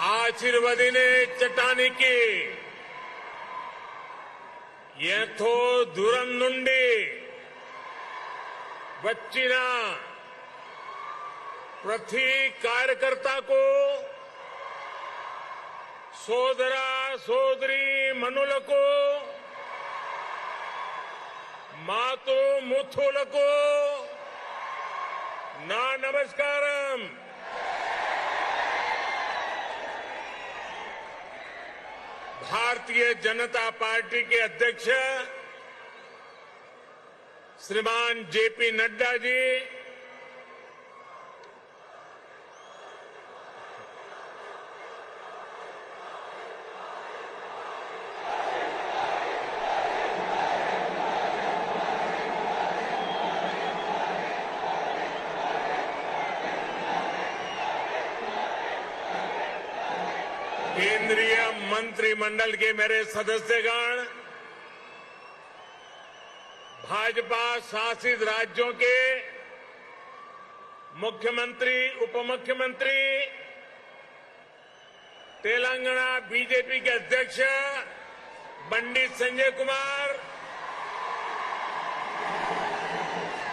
ఆశీర్వదినే చట్టానికి ఎంతో దూరం నుండి వచ్చిన ప్రతి కార్యకర్తకు సోదర సోదరి మనులకు మాతు ముథులకు నా నమస్కారం. भारतीय जनता पार्टी के अध्यक्ष श्रीमान जेपी नड्डा जी, केंद्रीय मंत्रिमंडल के मेरे सदस्यगण, भाजपा शासित राज्यों के मुख्यमंत्री, उपमुख्यमंत्री, तेलंगाना बीजेपी के अध्यक्ष पंडित संजय कुमार,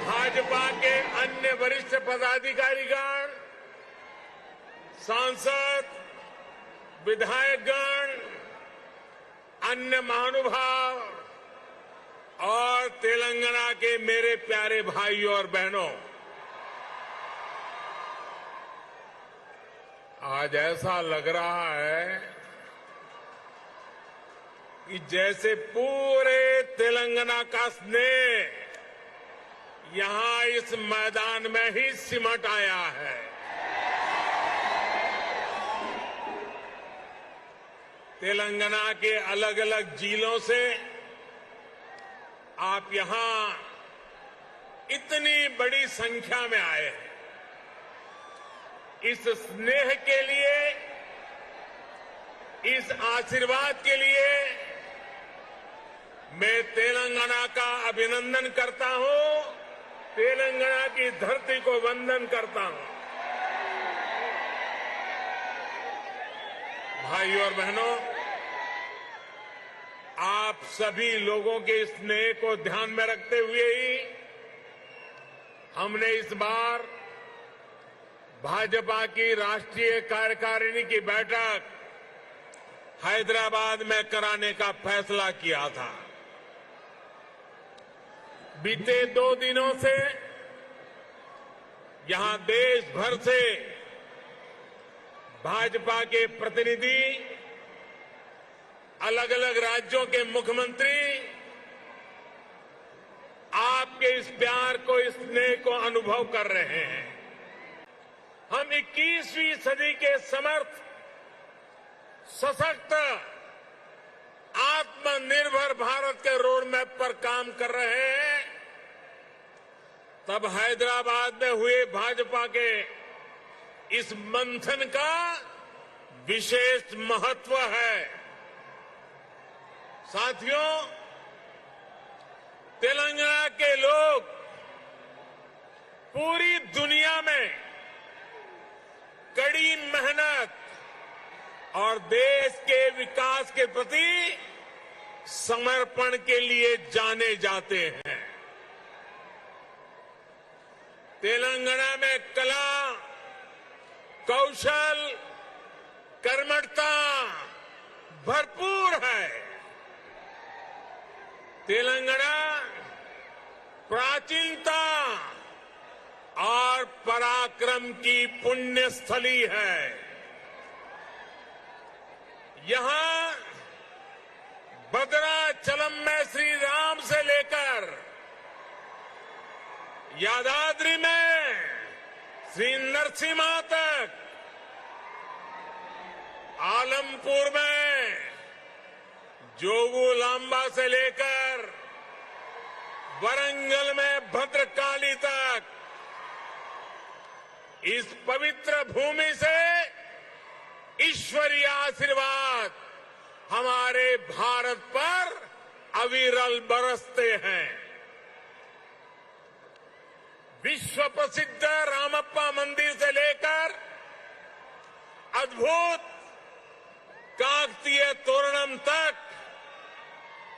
भाजपा के अन्य वरिष्ठ पदाधिकारीगण, सांसद, विधायकगण, अन्य महानुभाव और तेलंगाना के मेरे प्यारे भाइयों और बहनों, आज ऐसा लग रहा है कि जैसे पूरे तेलंगाना का स्नेह यहां इस मैदान में ही सिमट आया है. तेलंगाना के अलग अलग जिलों से आप यहां इतनी बड़ी संख्या में आए हैं. इस स्नेह के लिए, इस आशीर्वाद के लिए मैं तेलंगाना का अभिनंदन करता हूं, तेलंगाना की धरती को वंदन करता हूं. भाइयों और बहनों, आप सभी लोगों के स्नेह को ध्यान में रखते हुए ही हमने इस बार भाजपा की राष्ट्रीय कार्यकारिणी की बैठक हैदराबाद में कराने का फैसला किया था. बीते 2 दिनों से यहां देश भर से भाजपा के प्रतिनिधि, अलग अलग राज्यों के मुख्यमंत्री आपके इस प्यार को, इस स्नेह को अनुभव कर रहे हैं. हम 21वीं सदी के समर्थ, सशक्त, आत्मनिर्भर भारत के रोड मैप पर काम कर रहे हैं. तब हैदराबाद में हुए भाजपा के इस मंथन का विशेष महत्व है. साथियों, तेलंगाना के लोग पूरी दुनिया में कड़ी मेहनत और देश के विकास के प्रति समर्पण के लिए जाने जाते हैं. तेलंगाना में कला, कौशल, कर्मठता भरपूर है. तेलंगाना प्राचीनता और पराक्रम की पुण्य स्थली है. यहां भद्राचलम में श्री राम से लेकर यादाद्री में श्री नरसिम्हा तक, आलमपुर में जोगुलांबा से लेकर वरंगल में भद्रकाली तक, इस पवित्र भूमि से ईश्वरीय आशीर्वाद हमारे भारत पर अविरल बरसते हैं. विश्व प्रसिद्ध रामप्पा मंदिर से लेकर अद्भुत काकतीय तोरणम तक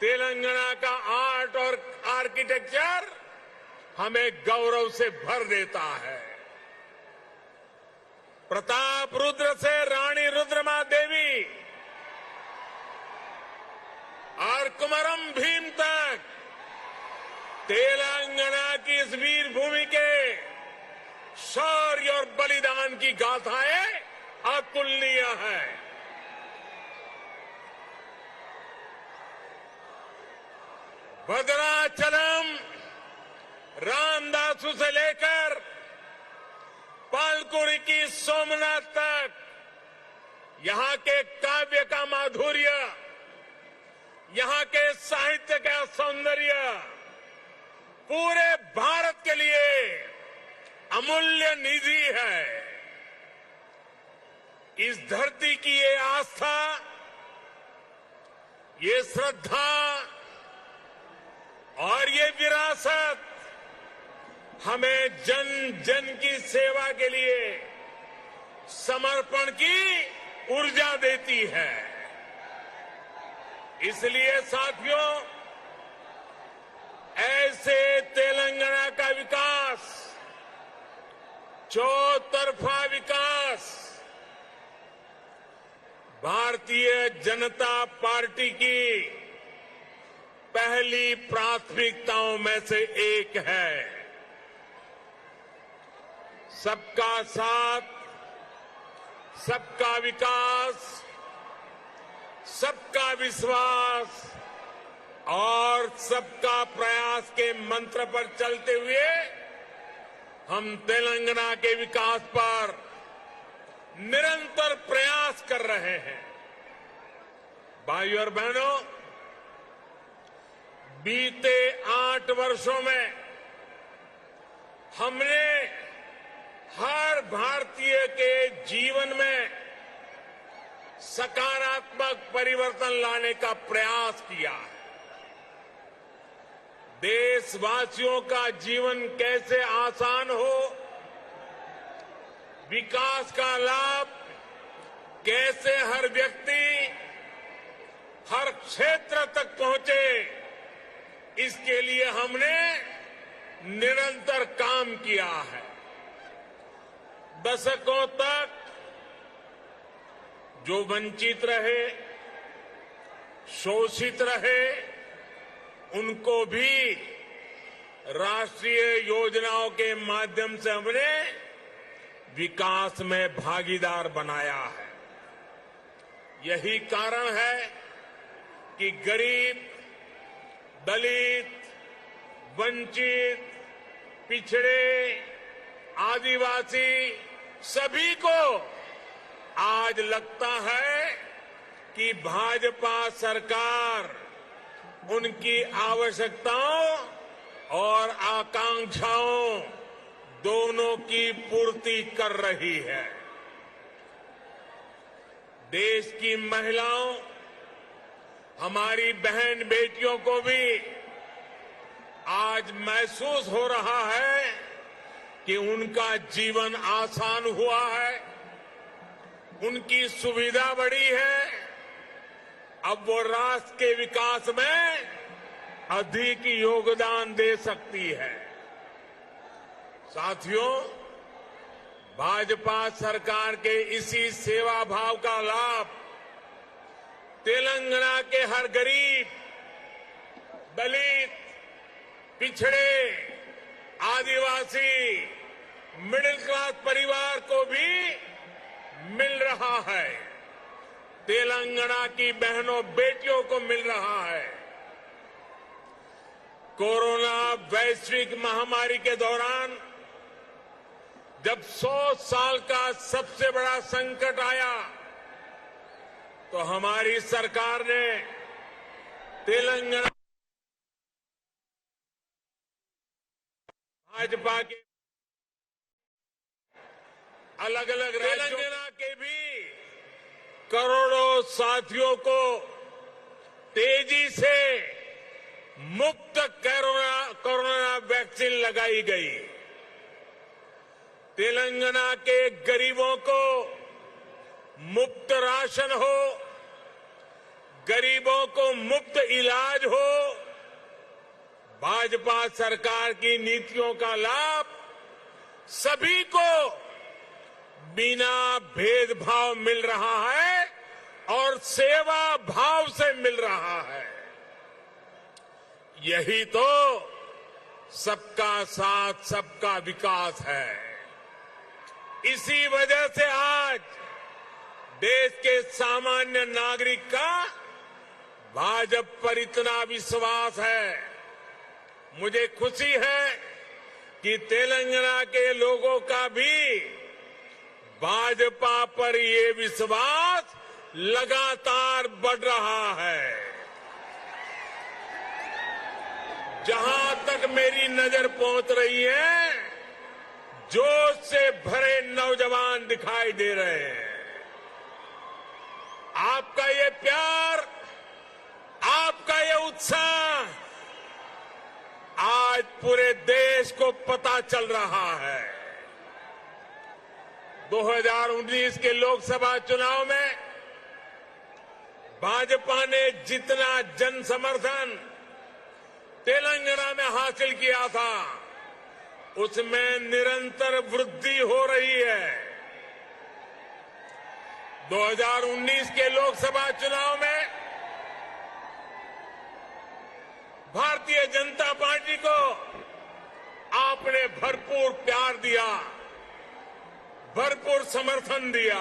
तेलंगाना का आर्ट और आर्किटेक्चर हमें गौरव से भर देता है। प्रताप रुद्र से रानी रुद्रमा देवी और कुमरम भीम तक तेलंगाना की इस वीर भूमि के शौर्य और बलिदान की गाथाएं अतुलनीय है। भद्राचलम रामदासु से लेकर पालकुरी की सोमनाथ तक यहां के काव्य का माधुर्य, यहां के साहित्य का सौंदर्य पूरे भारत के लिए अमूल्य निधि है। इस धरती की ये आस्था, ये श्रद्धा और ये विरासत हमें जन जन की सेवा के लिए समर्पण की ऊर्जा देती है। इसलिए साथियों, ऐसे तेलंगाना का विकास, चौतरफा विकास भारतीय जनता पार्टी की पहली प्राथमिकताओं में से एक है। सबका साथ, सबका विकास, सबका विश्वास और सबका प्रयास के मंत्र पर चलते हुए हम तेलंगाना के विकास पर निरंतर प्रयास कर रहे हैं। भाइयों और बहनों, बीते 8 वर्षों में हमने हर भारतीय के जीवन में सकारात्मक परिवर्तन लाने का प्रयास किया है। देशवासियों का जीवन कैसे आसान हो, विकास का लाभ कैसे हर व्यक्ति, हर क्षेत्र तक पहुंचे, इसके लिए हमने निरंतर काम किया है। दशकों तक जो वंचित रहे, शोषित रहे, उनको भी राष्ट्रीय योजनाओं के माध्यम से हमने विकास में भागीदार बनाया है। यही कारण है कि गरीब, दलित, वंचित, पिछड़े, आदिवासी सभी को आज लगता है कि भाजपा सरकार उनकी आवश्यकताओं और आकांक्षाओं दोनों की पूर्ति कर रही है। देश की महिलाओं, हमारी बहन बेटियों को भी आज महसूस हो रहा है कि उनका जीवन आसान हुआ है, उनकी सुविधा बढ़ी है। अब वो राष्ट्र के विकास में अधिक योगदान दे सकती है। साथियों, भाजपा सरकार के इसी सेवा भाव का लाभ तेलंगाना के हर गरीब, दलित, पिछड़े, आदिवासी, मिडिल क्लास परिवार को भी मिल रहा है। तेलंगाना की बहनों बेटियों को मिल रहा है। कोरोना वैश्विक महामारी के दौरान जब 100 साल का सबसे बड़ा संकट आया तो हमारी सरकार ने तेलंगाना भाजपा के अलग अलग तेलंगाना के भी करोड़ों साथियों को तेजी से मुफ्त कोरोना वैक्सीन लगाई गई। तेलंगाना के गरीबों को मुफ्त राशन हो, गरीबों को मुफ्त इलाज हो, भाजपा सरकार की नीतियों का लाभ सभी को बिना भेदभाव मिल रहा है और सेवा भाव से मिल रहा है। यही तो सबका साथ सबका विकास है। इसी वजह से आज देश के सामान्य नागरिक का भाजपा पर इतना विश्वास है। मुझे खुशी है कि तेलंगाना के लोगों का भी भाजपा पर ये विश्वास लगातार बढ़ रहा है। जहां तक मेरी नजर पहुंच रही है, जोश से भरे नौजवान दिखाई दे रहे हैं। आपका ये प्यार, आपका ये उत्साह आज पूरे देश को पता चल रहा है। 2019 के लोकसभा चुनाव में भाजपा ने जितना जन समर्थन तेलंगाना में हासिल किया था, उसमें निरंतर वृद्धि हो रही है। 2019 के लोकसभा चुनाव में भारतीय जनता पार्टी को आपने भरपूर प्यार दिया, भरपूर समर्थन दिया।